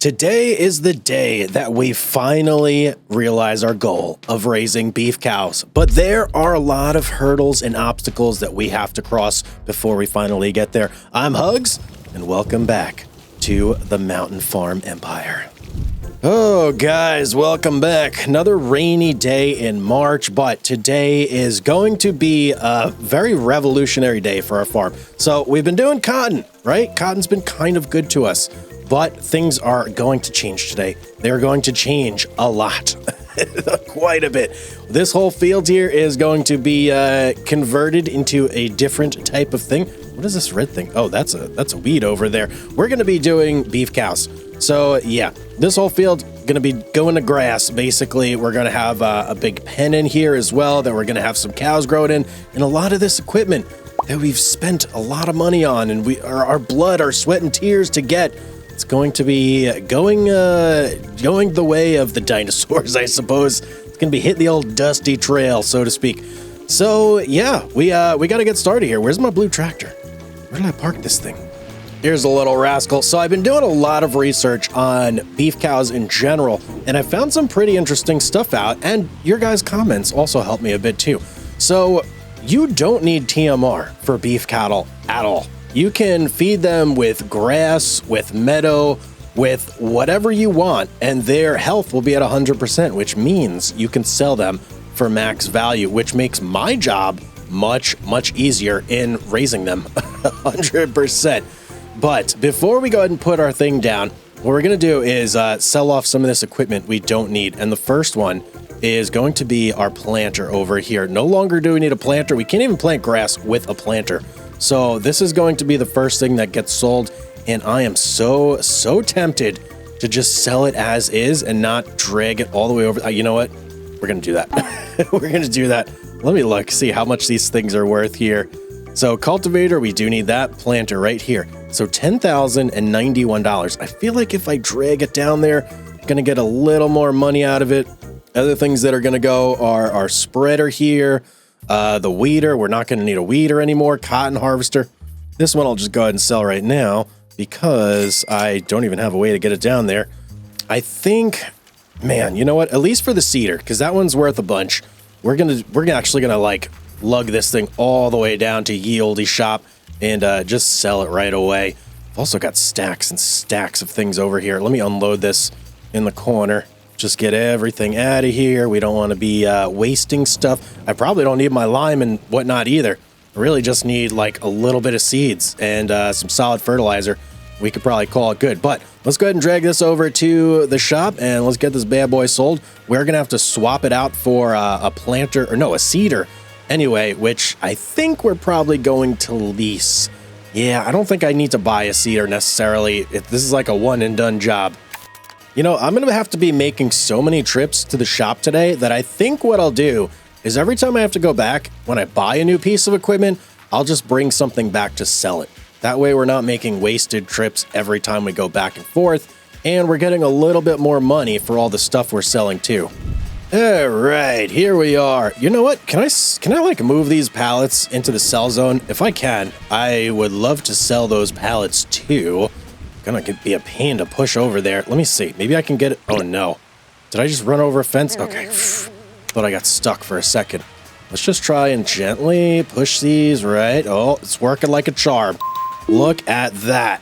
Today is the day that we finally realize our goal of raising beef cows, but there are a lot of hurdles and obstacles that we have to cross before we finally get there. I'm Hugz, and welcome back to the Mountain Farm Empire. Oh, guys, welcome back. Another rainy day in March, but today is going to be a very revolutionary day for our farm. So we've been doing cotton, right? Cotton's been kind of good to us. But things are going to change today. They're going to change a lot, quite a bit. This whole field here is going to be converted into a different type of thing. What is this red thing? Oh, that's a weed over there. We're going to be doing beef cows. So yeah, this whole field going to be going to grass. Basically, we're going to have a big pen in here as well that we're going to have some cows growing in, and a lot of this equipment that we've spent a lot of money on, and our blood, our sweat and tears to get. It's going to be going the way of the dinosaurs, I suppose. It's going to be hitting the old dusty trail, so to speak. So yeah, we got to get started here. Where's my blue tractor? Where did I park this thing? Here's a little rascal. So I've been doing a lot of research on beef cows in general, and I found some pretty interesting stuff out, and your guys' comments also helped me a bit too. So you don't need TMR for beef cattle at all. You can feed them with grass, with meadow, with whatever you want, and their health will be at 100%, which means you can sell them for max value, which makes my job much, much easier in raising them 100%. But before we go ahead and put our thing down, what we're going to do is sell off some of this equipment we don't need. And the first one is going to be our planter over here. No longer do we need a planter. We can't even plant grass with a planter. So this is going to be the first thing that gets sold, and I am so tempted to just sell it as is and not drag it all the way over. You know what? We're going to do that. We're going to do that. Let me look, see how much these things are worth here. So cultivator, we do need that. Planter right here. So $10,091. I feel like if I drag it down there, I'm going to get a little more money out of it. Other things that are going to go are our spreader here. The weeder, we're not going to need a weeder anymore. Cotton harvester. This one I'll just go ahead and sell right now because I don't even have a way to get it down there. I think, man, you know what? At least for the seeder, because that one's worth a bunch. We're actually gonna like lug this thing all the way down to Ye Olde Shop and just sell it right away. I've also got stacks and stacks of things over here. Let me unload this in the corner. Just get everything out of here. We don't want to be wasting stuff. I probably don't need my lime and whatnot either. I really just need like a little bit of seeds and some solid fertilizer. We could probably call it good. But let's go ahead and drag this over to the shop and let's get this bad boy sold. We're going to have to swap it out for a planter, or no, a seeder anyway, which I think we're probably going to lease. Yeah, I don't think I need to buy a seeder necessarily. This is like a one and done job. You know, I'm going to have to be making so many trips to the shop today that I think what I'll do is every time I have to go back, when I buy a new piece of equipment, I'll just bring something back to sell it. That way we're not making wasted trips every time we go back and forth, and we're getting a little bit more money for all the stuff we're selling too. All right, here we are. You know what? Can I like move these pallets into the sell zone? If I can, I would love to sell those pallets too. Gonna be a pain to push over there. Let me see. Maybe I can get it. Oh no. Did I just run over a fence? Okay. Thought I got stuck for a second. Let's just try and gently push these, right? Oh, it's working like a charm. Look at that.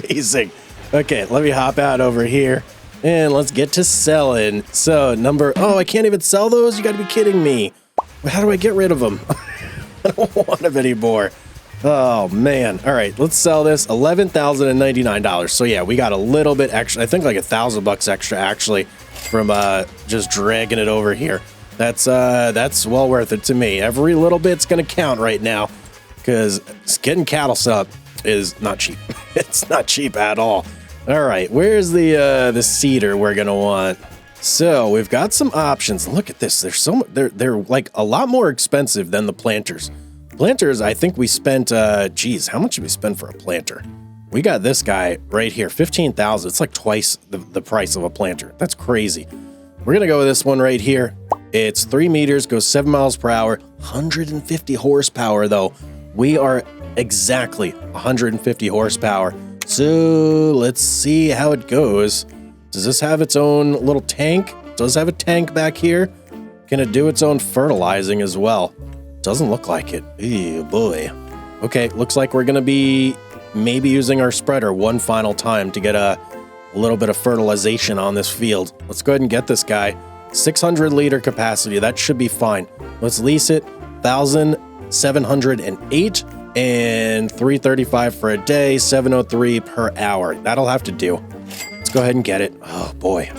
Amazing. Okay, let me hop out over here and let's get to selling. So oh, I can't even sell those? You gotta be kidding me. How do I get rid of them? I don't want them anymore. Oh man. All right, let's sell this. $11,099. So yeah, we got a little bit extra. I think like $1,000 extra actually from just dragging it over here. That's well worth it to me. Every little bit's gonna count right now because getting cattle set up is not cheap. It's not cheap at all. All right, where's the seeder we're gonna want? So we've got some options. Look at this. They're like a lot more expensive than the planters. Planters, I think we spent, geez, how much did we spend for a planter? We got this guy right here, $15,000. It's like twice the price of a planter. That's crazy. We're gonna go with this one right here. It's 3 meters, goes 7 miles per hour, 150 horsepower though. We are exactly 150 horsepower. So let's see how it goes. Does this have its own little tank? Does have a tank back here? Can it do its own fertilizing as well? Doesn't look like it. Ew, boy. Okay, looks like we're gonna be maybe using our spreader one final time to get a little bit of fertilization on this field. Let's go ahead and get this guy. 600 liter capacity, that should be fine. Let's lease it. 1,708 and 335 for a day, 703 per hour. That'll have to do. Let's go ahead and get it. Oh boy.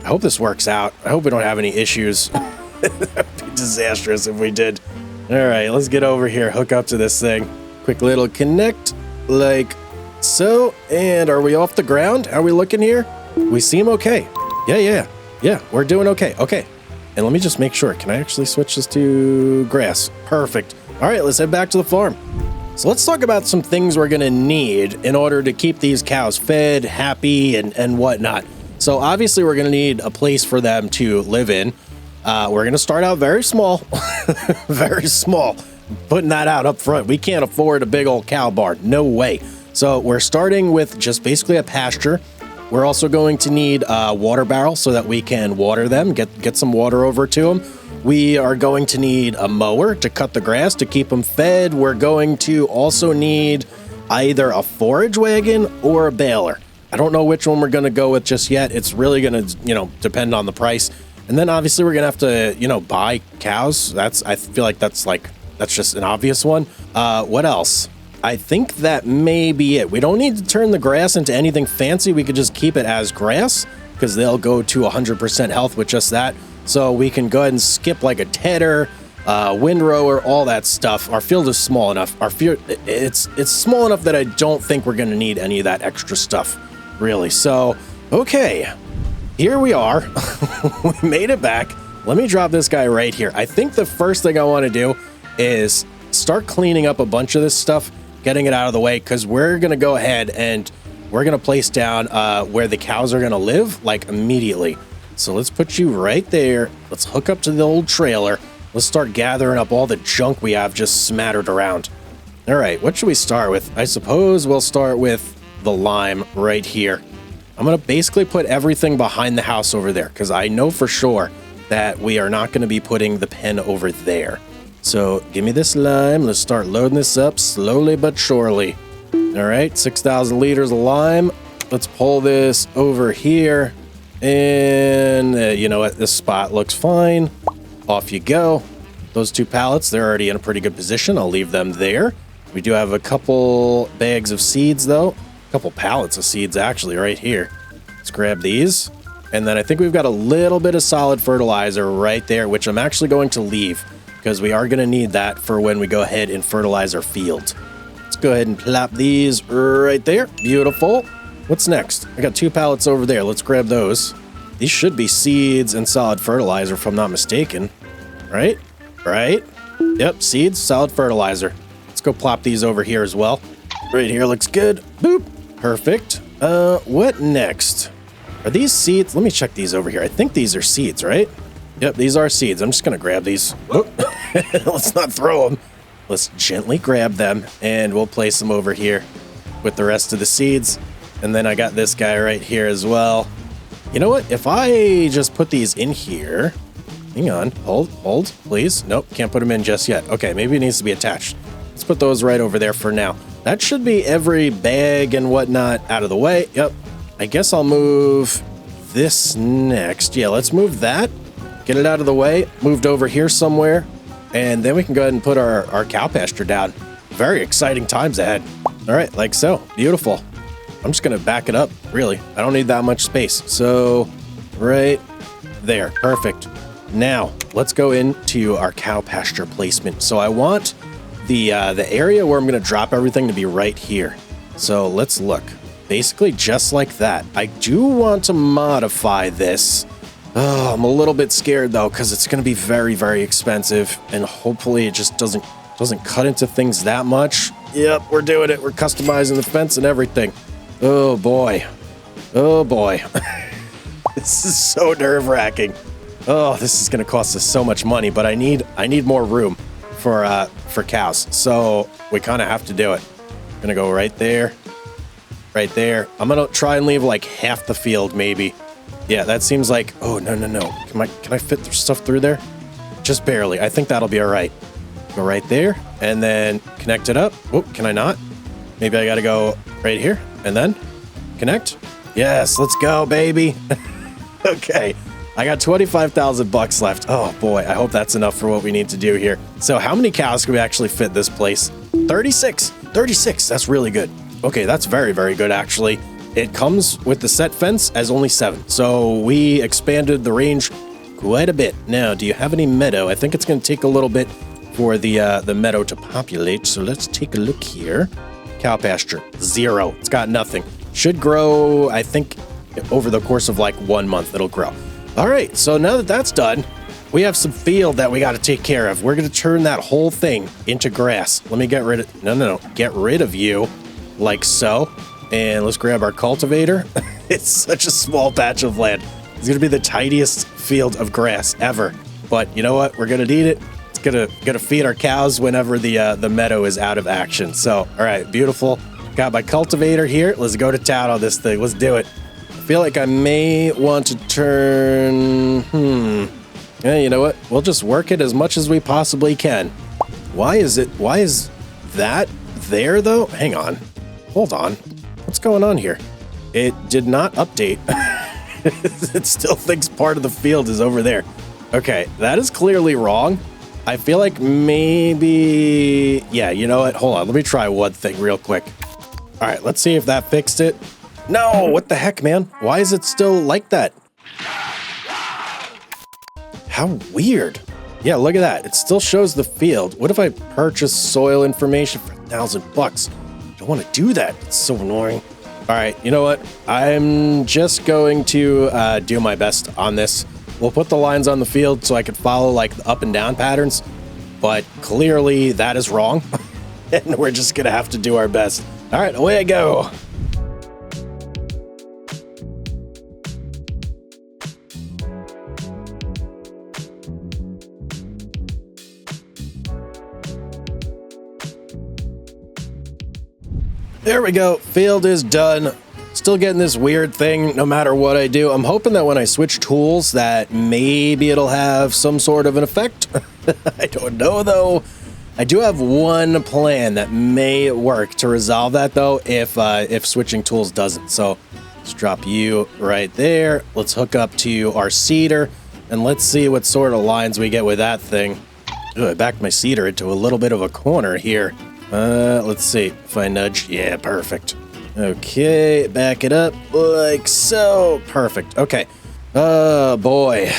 I hope this works out. I hope we don't have any issues. That'd be disastrous if we did. All right, let's get over here, hook up to this thing. Quick little connect, like so. And are we off the ground? How are we looking here? We seem okay. Yeah, we're doing okay. Okay. And let me just make sure. Can I actually switch this to grass? Perfect. All right, let's head back to the farm. So let's talk about some things we're gonna need in order to keep these cows fed, happy, and whatnot. So obviously we're gonna need a place for them to live in. We're gonna start out very small, very small, putting that out up front. We can't afford a big old cow barn, no way. So we're starting with just basically a pasture. We're also going to need a water barrel so that we can water them, get some water over to them. We are going to need a mower to cut the grass to keep them fed. We're going to also need either a forage wagon or a baler. I don't know which one we're going to go with just yet. It's really going to, depend on the price. And then obviously we're going to have to, buy cows. I feel like that's just an obvious one. What else? I think that may be it. We don't need to turn the grass into anything fancy. We could just keep it as grass because they'll go to 100% health with just that. So we can go ahead and skip like a tedder, windrower, all that stuff. Our field is small enough. Our field, it's small enough that I don't think we're going to need any of that extra stuff, really. So, okay, here we are. We made it back. Let me drop this guy right here. I think the first thing I want to do is start cleaning up a bunch of this stuff, getting it out of the way, because we're going to go ahead and we're going to place down where the cows are going to live, like immediately. So let's put you right there. Let's hook up to the old trailer. Let's start gathering up all the junk we have just smattered around. All right, what should we start with? I suppose we'll start with the lime right here. I'm going to basically put everything behind the house over there because I know for sure that we are not going to be putting the pen over there. So give me this lime. Let's start loading this up slowly but surely. All right, 6,000 liters of lime. Let's pull this over here. And you know what? This spot looks fine. Off you go. Those two pallets, they're already in a pretty good position. I'll leave them there. We do have a couple bags of seeds, though. A couple pallets of seeds, actually, right here. Let's grab these. And then I think we've got a little bit of solid fertilizer right there, which I'm actually going to leave because we are going to need that for when we go ahead and fertilize our field. Let's go ahead and plop these right there. Beautiful. What's next? I got two pallets over there. Let's grab those. These should be seeds and solid fertilizer, if I'm not mistaken. Right? Right? Yep, seeds, solid fertilizer. Let's go plop these over here as well. Right here looks good. Boop. Perfect. What next? Are these seeds? Let me check these over here. I think these are seeds, right? Yep, these are seeds. I'm just going to grab these. Oh. Let's not throw them. Let's gently grab them, and we'll place them over here with the rest of the seeds. And then I got this guy right here as well. You know what? If I just put these in here... Hang on. Hold, please. Nope, can't put them in just yet. Okay, maybe it needs to be attached. Let's put those right over there for now. That should be every bag and whatnot out of the way. Yep. I guess I'll move this next. Yeah, let's move that. Get it out of the way. Moved over here somewhere. And then we can go ahead and put our cow pasture down. Very exciting times ahead. All right, like so. Beautiful. I'm just going to back it up, really. I don't need that much space. So, right there. Perfect. Now, let's go into our cow pasture placement. So I want the area where I'm going to drop everything to be right here. So let's look. Basically just like that. I do want to modify this. Oh, I'm a little bit scared though, because it's going to be very, very expensive. And hopefully it just doesn't cut into things that much. Yep, we're doing it. We're customizing the fence and everything. Oh boy. Oh boy. This is so nerve-wracking. Oh, this is going to cost us so much money, but I need more room for cows. So we kind of have to do it. Gonna go right there. right there. I'm gonna try and leave like half the field, maybe. Yeah, that seems like, oh, no. Can I fit stuff through there? Just barely. I think that'll be all right. Go right there and then connect it up. Oh, can I not? Maybe I gotta go right here and then connect. Yes, let's go, baby. Okay, I got 25,000 bucks left. Oh boy, I hope that's enough for what we need to do here. So how many cows can we actually fit this place? 36, that's really good. Okay, that's very, very good actually. It comes with the set fence as only 7. So we expanded the range quite a bit. Now, do you have any meadow? I think it's gonna take a little bit for the meadow to populate. So let's take a look here. Cow pasture, 0. It's got nothing. Should grow, I think, over the course of like 1 month, it'll grow. All right, so now that that's done, we have some field that we got to take care of. We're going to turn that whole thing into grass. Let me get rid of, no. Get rid of you, like so. And let's grab our cultivator. It's such a small patch of land. It's going to be the tiniest field of grass ever. But you know what? We're going to need it. It's gonna feed our cows whenever the meadow is out of action. So, all right, beautiful. Got my cultivator here. Let's go to town on this thing. Let's do it. I feel like I may want to turn... Yeah, you know what? We'll just work it as much as we possibly can. Why is that there, though? Hang on. Hold on. What's going on here? It did not update. It still thinks part of the field is over there. Okay, that is clearly wrong. I feel like maybe... Yeah, you know what? Hold on. Let me try one thing real quick. All right, let's see if that fixed it. No, what the heck, man? Why is it still like that? How weird. Yeah, look at that. It still shows the field. What if I purchase soil information for $1,000? I don't want to do that. It's so annoying. All right, you know what? I'm just going to do my best on this. We'll put the lines on the field so I can follow like the up and down patterns, but clearly that is wrong. And we're just gonna have to do our best. All right, away I go. There we go, field is done. Still getting this weird thing no matter what I do. I'm hoping that when I switch tools that maybe it'll have some sort of an effect. I don't know though. I do have one plan that may work to resolve that though if switching tools doesn't. So let's drop you right there. Let's hook up to our seeder and let's see what sort of lines we get with that thing. Ooh, I backed my seeder into a little bit of a corner here. Let's see if I nudge. Yeah, perfect. Okay, back it up like so. Perfect. Okay. Oh boy.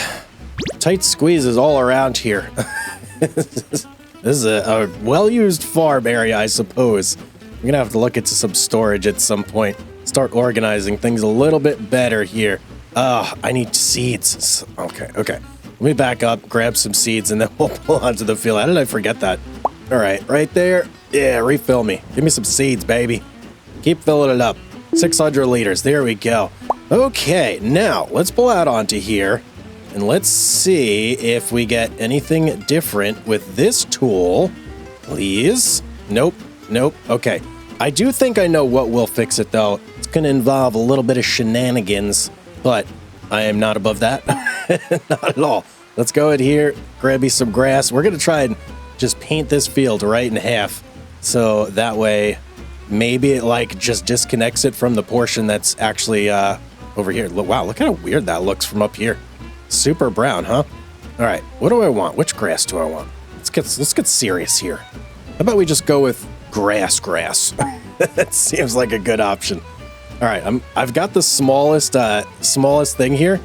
Tight squeezes all around here. This is a well-used farm area, I suppose. I'm gonna have to look into some storage at some point. Start organizing things a little bit better here. I need seeds. Okay. Let me back up, grab some seeds, and then we'll pull onto the field. How did I forget that? All right, right there. Yeah, refill me. Give me some seeds, baby. Keep filling it up. 600 liters. There we go. Okay, now let's pull out onto here and let's see if we get anything different with this tool. Please. Nope. Okay. I do think I know what will fix it though. It's going to involve a little bit of shenanigans, but I am not above that. Not at all. Let's go in here, grab me some grass. We're going to try and just paint this field right in half. So that way... maybe it like just disconnects it from the portion that's actually over here. Wow, look how weird that looks from up here. Super brown, huh? All right, what do I want? Which grass do I want? Let's get serious here. How about we just go with grass? That seems like a good option. All right, I've got the smallest thing here,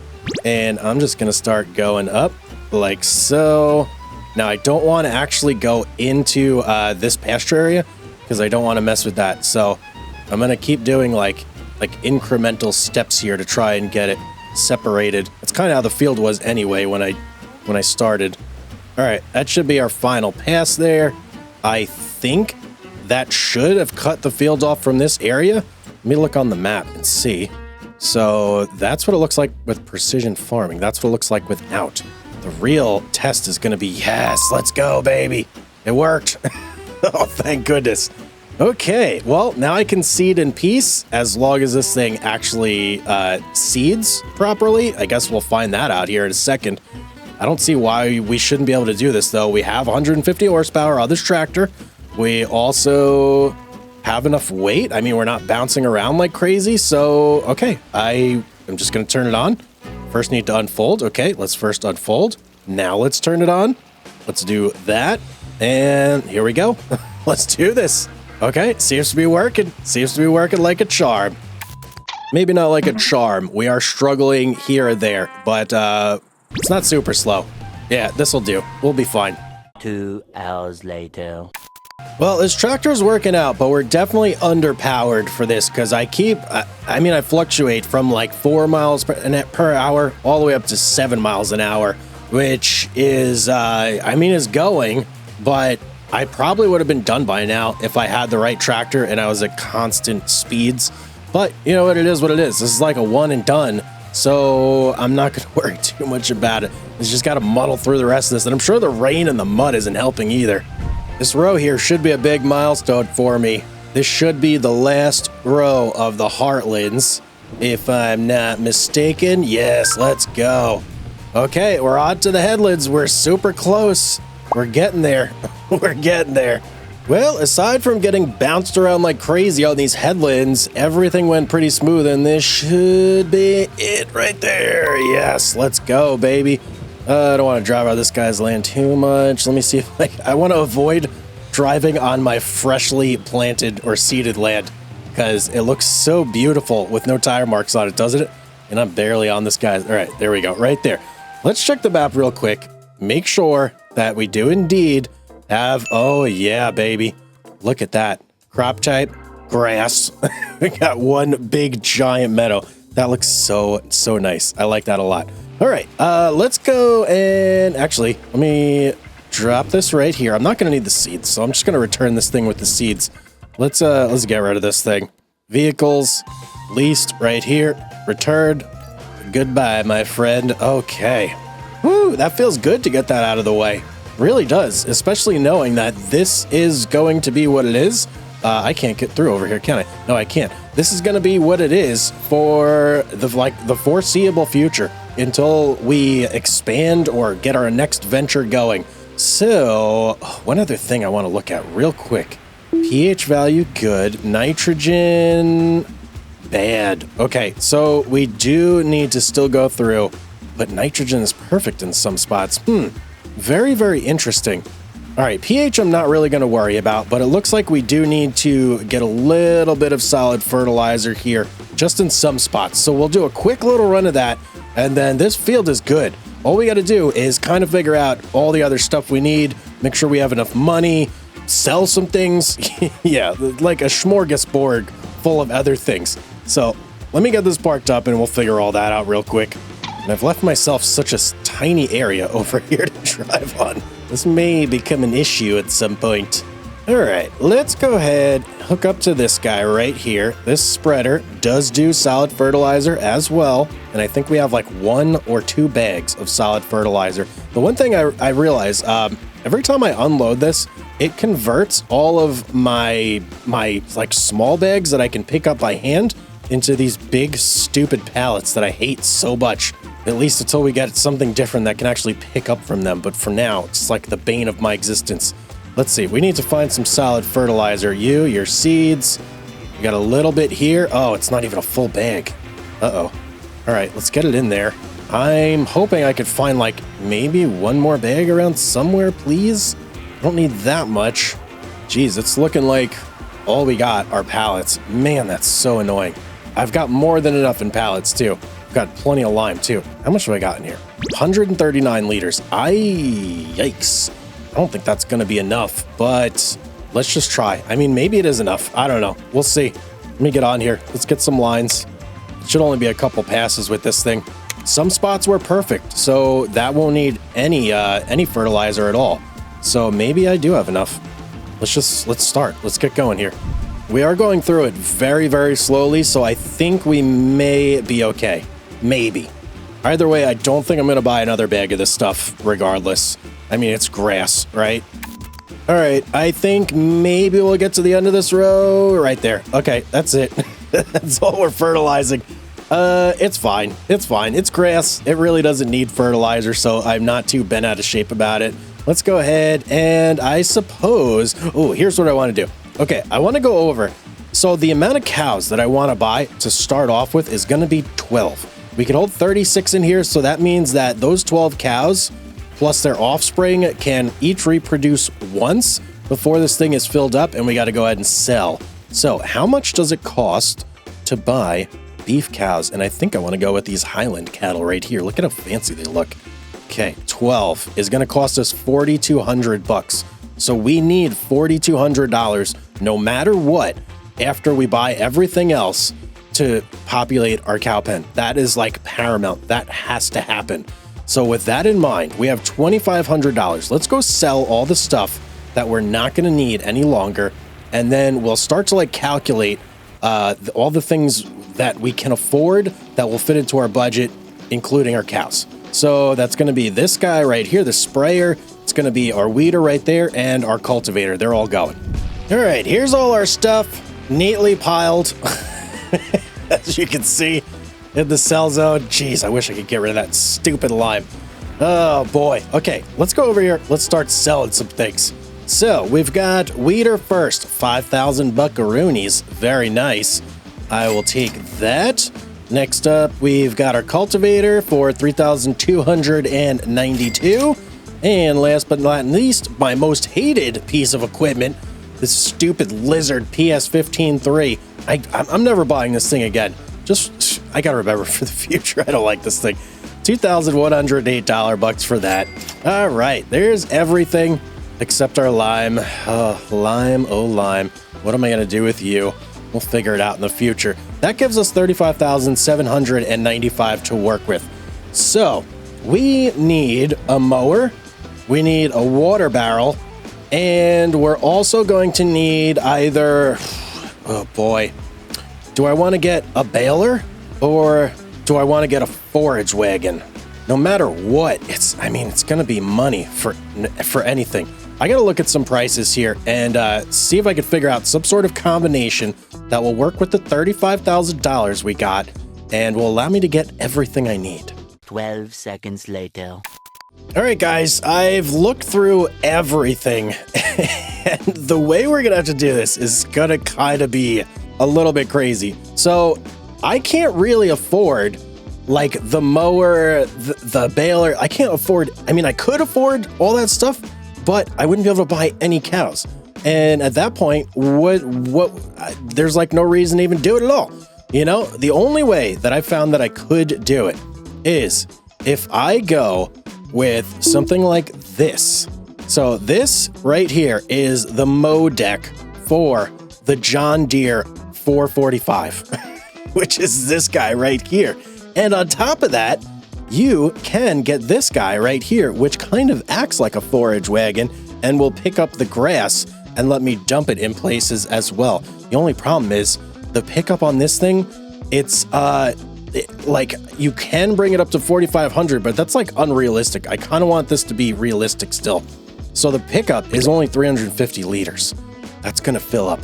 and I'm just gonna start going up like so. Now I don't want to actually go into this pasture area, because I don't want to mess with that. So I'm going to keep doing like incremental steps here to try and get it separated. That's kind of how the field was anyway when I started. All right, that should be our final pass there. I think that should have cut the field off from this area. Let me look on the map and see. So that's what it looks like with precision farming. That's what it looks like without. The real test is going to be, yes, let's go, baby. It worked. Oh, thank goodness. Okay, well, now I can seed in peace as long as this thing actually seeds properly. I guess we'll find that out here in a second. I don't see why we shouldn't be able to do this, though. We have 150 horsepower on this tractor. We also have enough weight. I mean, we're not bouncing around like crazy, so okay. I'm just going to turn it on. First need to unfold. Okay, let's first unfold. Now let's turn it on. Let's do that. And here we go. Let's do this. Okay, seems to be working. Seems to be working like a charm. Maybe not like a charm. We are struggling here or there, but it's not super slow. Yeah, this'll do. We'll be fine. 2 hours later. Well, this tractor's working out, but we're definitely underpowered for this because I fluctuate from like 4 miles per hour all the way up to 7 miles an hour, which is, is going, but I probably would have been done by now if I had the right tractor and I was at constant speeds. But you know what, it is what it is. This is like a one and done, so I'm not going to worry too much about it. It's just got to muddle through the rest of this, and I'm sure the rain and the mud isn't helping either. This row here should be a big milestone for me. This should be the last row of the Heartlands, if I'm not mistaken. Yes, let's go. Okay, we're on to the headlands. We're super close. We're getting there. We're getting there. Well, aside from getting bounced around like crazy on these headlands, everything went pretty smooth, and this should be it right there. Yes, let's go, baby. I don't want to drive out this guy's land too much. Let me see if I want to avoid driving on my freshly planted or seeded land because it looks so beautiful with no tire marks on it, doesn't it? And I'm barely on this guy's. All right, there we go, right there. Let's check the map real quick. Make sure that we do indeed have, oh yeah, baby. Look at that. Crop type, grass. We got one big giant meadow. That looks so nice. I like that a lot. All right, let's go and actually, let me drop this right here. I'm not gonna need the seeds, so I'm just gonna return this thing with the seeds. Let's get rid of this thing. Vehicles, leased right here, returned. Goodbye, my friend. Okay. Woo, that feels good to get that out of the way. Really does, especially knowing that this is going to be what it is. I can't get through over here, can I? No, I can't. This is going to be what it is for the foreseeable future until we expand or get our next venture going. So, one other thing I want to look at real quick. pH value, good. Nitrogen, bad. Okay, so we do need to still go through, but nitrogen is perfect in some spots. Very, very interesting. All right, pH I'm not really going to worry about, but it looks like we do need to get a little bit of solid fertilizer here, just in some spots. So we'll do a quick little run of that, and then this field is good. All we got to do is kind of figure out all the other stuff we need, make sure we have enough money, sell some things. Yeah, like a smorgasbord full of other things. So let me get this parked up and we'll figure all that out real quick. And I've left myself such a tiny area over here to drive on. This may become an issue at some point. All right, let's go ahead, hook up to this guy right here. This spreader does do solid fertilizer as well. And I think we have like 1 or 2 bags of solid fertilizer. The one thing I realize, every time I unload this, it converts all of my like small bags that I can pick up by hand into these big stupid pallets that I hate so much. At least until we get something different that can actually pick up from them. But for now, it's like the bane of my existence. Let's see, we need to find some solid fertilizer. Your seeds, we got a little bit here. Oh, it's not even a full bag. Uh-oh. All right, let's get it in there. I'm hoping I could find like maybe 1 more bag around somewhere, please. I don't need that much. Jeez, it's looking like all we got are pallets. Man, that's so annoying. I've got more than enough in pallets too. I've got plenty of lime too. How much have I got in here? 139 liters. Yikes. I don't think that's gonna be enough, but let's just try. I mean, maybe it is enough. I don't know. We'll see. Let me get on here. Let's get some lines. It should only be a couple passes with this thing. Some spots were perfect, so that won't need any fertilizer at all. So maybe I do have enough. Let's start. Let's get going here. We are going through it very, very slowly, so I think we may be okay. Maybe. Either way, I don't think I'm going to buy another bag of this stuff regardless. I mean, it's grass, right? All right, I think maybe we'll get to the end of this row right there. Okay, that's it. That's all we're fertilizing. It's fine. It's fine. It's grass. It really doesn't need fertilizer, so I'm not too bent out of shape about it. Let's go ahead and I suppose... Oh, here's what I want to do. Okay, I want to go over... So the amount of cows that I want to buy to start off with is going to be 12. We can hold 36 in here, so that means that those 12 cows... plus their offspring can each reproduce once before this thing is filled up, and we got to go ahead and sell. So how much does it cost to buy beef cows? And I think I want to go with these Highland cattle right here. Look at how fancy they look. Okay, 12 is going to cost us $4,200. So we need $4,200 no matter what after we buy everything else to populate our cow pen. That is like paramount. That has to happen. So with that in mind, we have $2,500. Let's go sell all the stuff that we're not going to need any longer. And then we'll start to like calculate all the things that we can afford that will fit into our budget, including our cows. So that's going to be this guy right here, the sprayer. It's going to be our weeder right there and our cultivator. They're all going. All right, here's all our stuff neatly piled. As you can see. In the cell zone. Jeez, I wish I could get rid of that stupid lime. Oh boy. Okay, let's go over here. Let's start selling some things. So we've got weeder first, 5,000 buckaroonies. Very nice. I will take that. Next up, we've got our cultivator for 3,292. And last but not least, my most hated piece of equipment, this stupid lizard PS15-3. I'm never buying this thing again. Just, I gotta remember for the future, I don't like this thing. $2,108 for that. All right, there's everything except our lime. Oh, lime, oh lime. What am I gonna do with you? We'll figure it out in the future. That gives us $35,795 to work with. So, we need a mower, we need a water barrel, and we're also going to need either, oh boy, do I want to get a baler or do I want to get a forage wagon? No matter what, it's going to be money for anything. I got to look at some prices here and see if I can figure out some sort of combination that will work with the $35,000 we got and will allow me to get everything I need. 12 seconds later. All right, guys, I've looked through everything and the way we're going to have to do this is going to kind of be a little bit crazy. So I can't really afford like the mower, the baler. I can't afford, I could afford all that stuff, but I wouldn't be able to buy any cows. And at that point, there's like no reason to even do it at all. You know, the only way that I found that I could do it is if I go with something like this. So this right here is the mow deck for the John Deere 445, which is this guy right here. And on top of that, you can get this guy right here, which kind of acts like a forage wagon and will pick up the grass and let me dump it in places as well. The only problem is the pickup on this thing, it's like you can bring it up to 4,500, but that's like unrealistic. I kind of want this to be realistic still. So the pickup is only 350 liters. That's going to fill up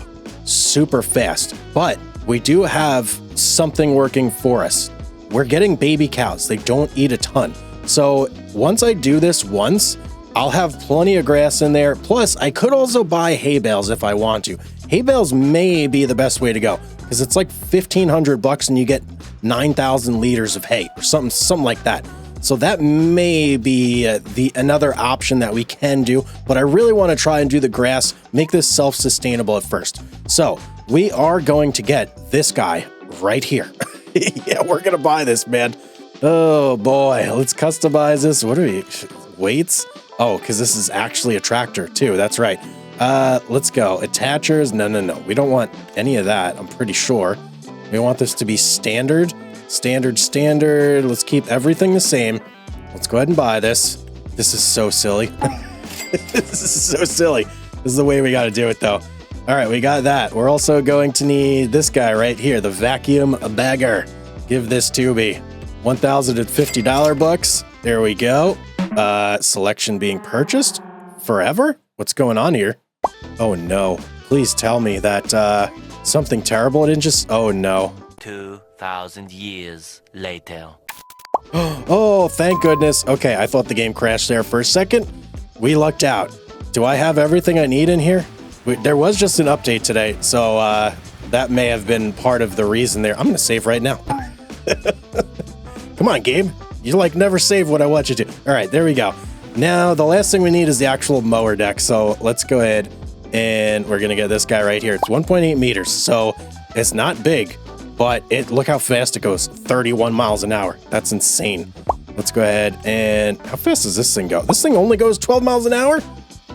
super fast, but we do have something working for us. We're getting baby cows. They don't eat a ton. So once I do this once, I'll have plenty of grass in there. Plus, I could also buy hay bales if I want to. Hay bales may be the best way to go because it's like $1,500 and you get 9,000 liters of hay or something like that. So that may be another option that we can do, but I really want to try and do the grass, make this self-sustainable at first. So we are going to get this guy right here. Yeah, we're going to buy this, man. Oh boy, let's customize this. What are we, weights? Oh, because this is actually a tractor too. That's right. Let's go. Attachers. No. We don't want any of that. I'm pretty sure. We want this to be standard. Standard. Let's keep everything the same. Let's go ahead and buy this. This is so silly. This is so silly. This is the way we got to do it though. All right, we got that. We're also going to need this guy right here, the vacuum bagger. Give this to me. $1,050 bucks. There we go. Selection being purchased forever. What's going on here? Oh no. Please tell me that something terrible didn't just... Oh no. 2,000 years later. Oh, thank goodness. Okay, I thought the game crashed there for a second. We lucked out. Do I have everything I need in here? There was just an update today, so that may have been part of the reason there. I'm going to save right now. Come on, Gabe. You like never save what I want you to. All right, there we go. Now, the last thing we need is the actual mower deck, so let's go ahead and we're going to get this guy right here. It's 1.8 meters, so it's not big, but look how fast it goes. 31 miles an hour. That's insane. Let's go ahead and... How fast does this thing go? This thing only goes 12 miles an hour?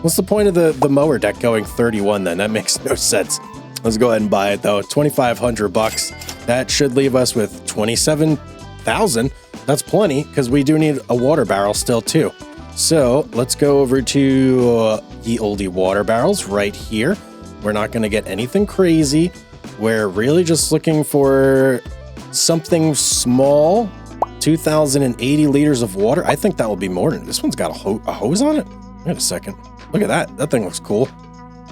What's the point of the mower deck going 31 then? That makes no sense. Let's go ahead and buy it though. 2,500 bucks. That should leave us with 27,000. That's plenty because we do need a water barrel still too. So let's go over to the oldie water barrels right here. We're not going to get anything crazy. We're really just looking for something small. 2,080 liters of water. I think that will be more than this one's got a hose on it. Wait a second. Look at that. That thing looks cool.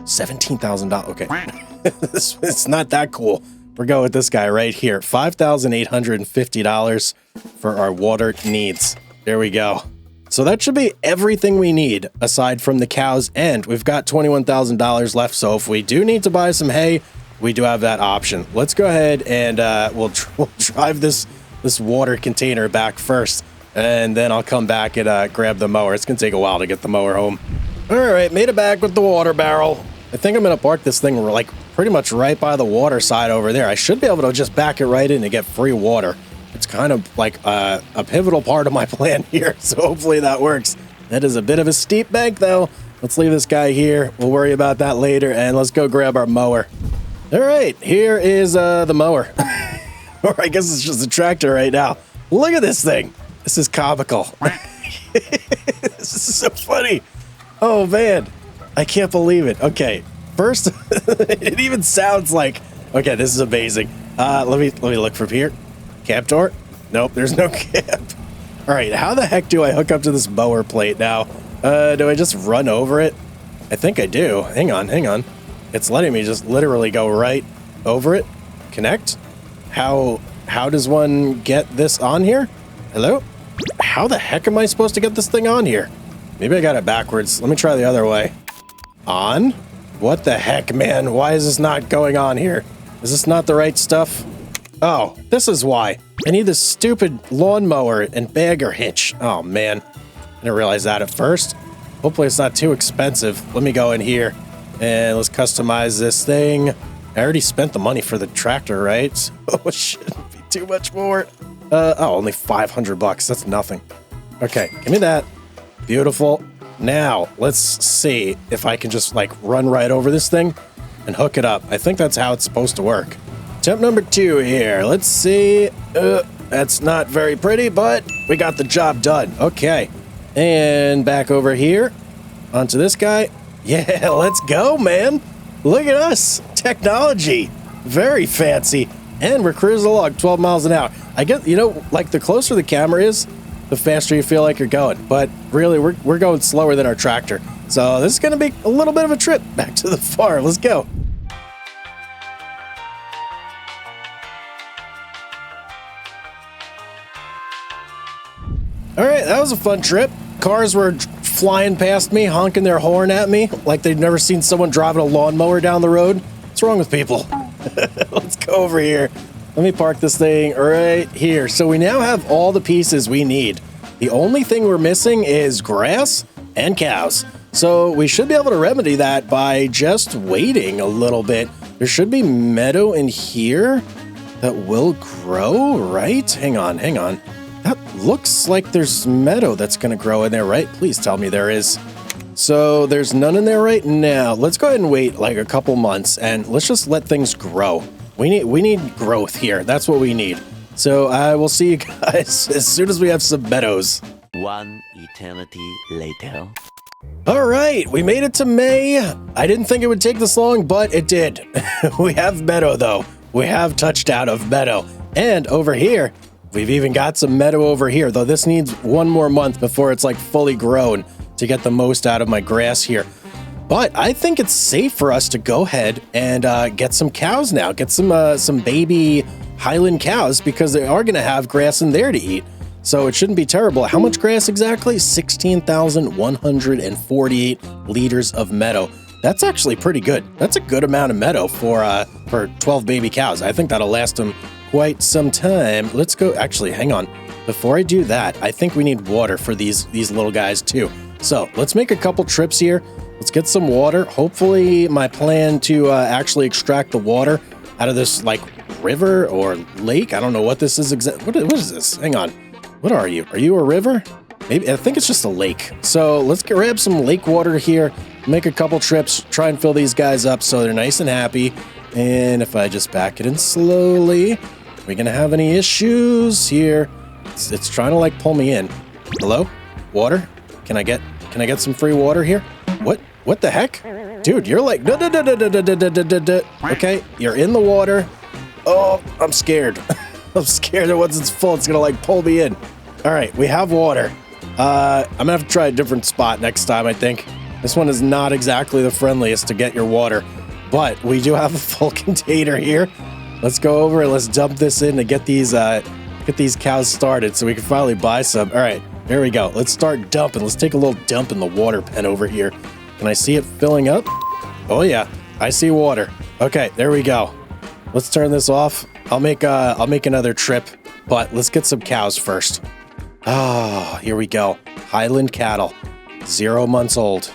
$17,000. Okay. It's not that cool. We're going with this guy right here. $5,850 for our water needs. There we go. So that should be everything we need aside from the cows, and we've got $21,000 left. So if we do need to buy some hay, we do have that option. Let's go ahead and we'll drive this water container back first, and then I'll come back and grab the mower. It's gonna take a while to get the mower home. All right, made it back with the water barrel. I think I'm gonna park this thing like pretty much right by the water side over there. I should be able to just back it right in and get free water. It's kind of like a pivotal part of my plan here, so hopefully that works. That is a bit of a steep bank though. Let's leave this guy here. We'll worry about that later, and let's go grab our mower. All right, here is the mower. Or I guess it's just a tractor right now. Look at this thing. This is comical. This is so funny. Oh man, I can't believe it. Okay, first, it even sounds like, okay, this is amazing. Let me look from here. Cab door? Nope, there's no cab. All right, how the heck do I hook up to this mower plate now? Do I just run over it? I think I do. Hang on. It's letting me just literally go right over it. Connect? How does one get this on here? Hello? How the heck am I supposed to get this thing on here? Maybe I got it backwards. Let me try the other way. On? What the heck, man? Why is this not going on here? Is this not the right stuff? Oh, this is why. I need this stupid lawnmower and bagger hitch. Oh, man. I didn't realize that at first. Hopefully it's not too expensive. Let me go in here and let's customize this thing. I already spent the money for the tractor, right? So it shouldn't be too much more. Only 500 bucks. That's nothing. Okay, give me that. Beautiful. Now, let's see if I can just like run right over this thing and hook it up. I think that's how it's supposed to work. Attempt number 2 here. Let's see. That's not very pretty, but we got the job done. Okay. And back over here onto this guy. Yeah, let's go, man. Look at us. Technology. Very fancy. And we're cruising along 12 miles an hour. I guess, you know, like the closer the camera is, the faster you feel like you're going. But really, we're going slower than our tractor. So this is going to be a little bit of a trip back to the farm. Let's go. All right, that was a fun trip. Cars were flying past me, honking their horn at me like they'd never seen someone driving a lawnmower down the road. What's wrong with people? Let's go over here. Let me park this thing right here. So we now have all the pieces we need. The only thing we're missing is grass and cows. So we should be able to remedy that by just waiting a little bit. There should be meadow in here that will grow, right? Hang on. That looks like there's meadow that's going to grow in there, right? Please tell me there is. So there's none in there right now. Let's go ahead and wait like a couple months and let's just let things grow. We need growth here. That's what we need. So I will see you guys as soon as we have some meadows. 1 eternity later. All right, we made it to May. I didn't think it would take this long, but it did. We have meadow though. We have touched out of meadow. And over here, we've even got some meadow over here, though this needs 1 more month before it's like fully grown to get the most out of my grass here. But I think it's safe for us to go ahead and get some cows now. Get some baby Highland cows because they are going to have grass in there to eat. So it shouldn't be terrible. How much grass exactly? 16,148 liters of meadow. That's actually pretty good. That's a good amount of meadow for 12 baby cows. I think that'll last them quite some time. Let's go. Actually, hang on. Before I do that, I think we need water for these little guys too. So let's make a couple trips here. Let's get some water. Hopefully my plan to actually extract the water out of this like river or lake. I don't know what this is exactly. What is this? Hang on. What are you? Are you a river? Maybe. I think it's just a lake. So let's grab some lake water here, make a couple trips, try and fill these guys up so they're nice and happy. And if I just back it in slowly, are we gonna have any issues here? It's trying to like pull me in. Hello? Water? Can I get some free water here? What the heck? Dude, you're like, no. Okay, you're in the water. Oh, I'm scared. I'm scared that once it's full, it's gonna like pull me in. All right, we have water. I'm gonna have to try a different spot next time, I think. This one is not exactly the friendliest to get your water, but we do have a full container here. Let's go over and let's dump this in to get these cows started so we can finally buy some. All right, there we go. Let's start dumping. Let's take a little dump in the water pen over here. Can I see it filling up? Oh yeah, I see water. Okay, there we go. Let's turn this off. I'll make another trip, but let's get some cows first. Oh, here we go. Highland cattle, 0 months old,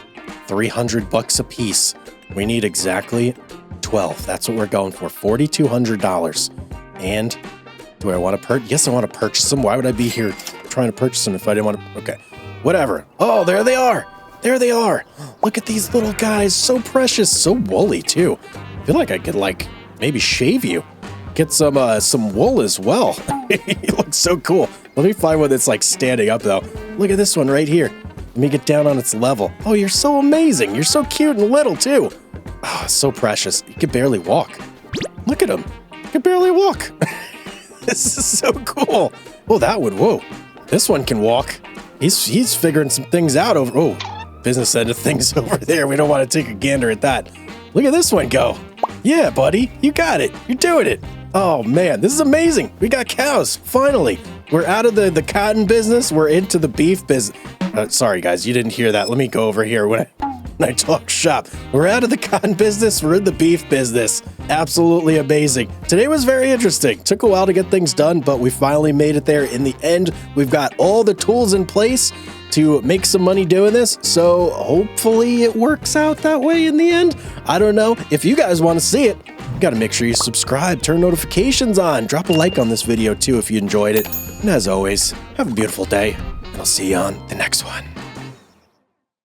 $300 a piece. We need exactly 12. That's what we're going for, $4,200. And do I want to purchase? Yes, I want to purchase them. Why would I be here trying to purchase them if I didn't want to? Okay, whatever. Oh, there they are. There they are. Look at these little guys. So precious, so woolly too. I feel like I could like maybe shave you. Get some wool as well. You look so cool. Let me find one that's like standing up though. Look at this one right here. Let me get down on its level. Oh, you're so amazing. You're so cute and little too. Oh, so precious. You can barely walk. Look at him. You can barely walk. This is so cool. Oh, that one. Whoa. This one can walk. He's figuring some things out over. Oh, business end of things over there. We don't want to take a gander at that. Look at this one go. Yeah, buddy. You got it. You're doing it. Oh, man. This is amazing. We got cows. Finally. We're out of the cotton business. We're into the beef business. Sorry, guys. You didn't hear that. Let me go over here when I talk shop. We're out of the cotton business. We're in the beef business. Absolutely amazing. Today was very interesting. Took a while to get things done, but we finally made it there in the end. We've got all the tools in place to make some money doing this, so hopefully it works out that way in the end. I don't know. If you guys want to see it, you got to make sure you subscribe, turn notifications on, drop a like on this video too if you enjoyed it. And as always, have a beautiful day, and I'll see you on the next one.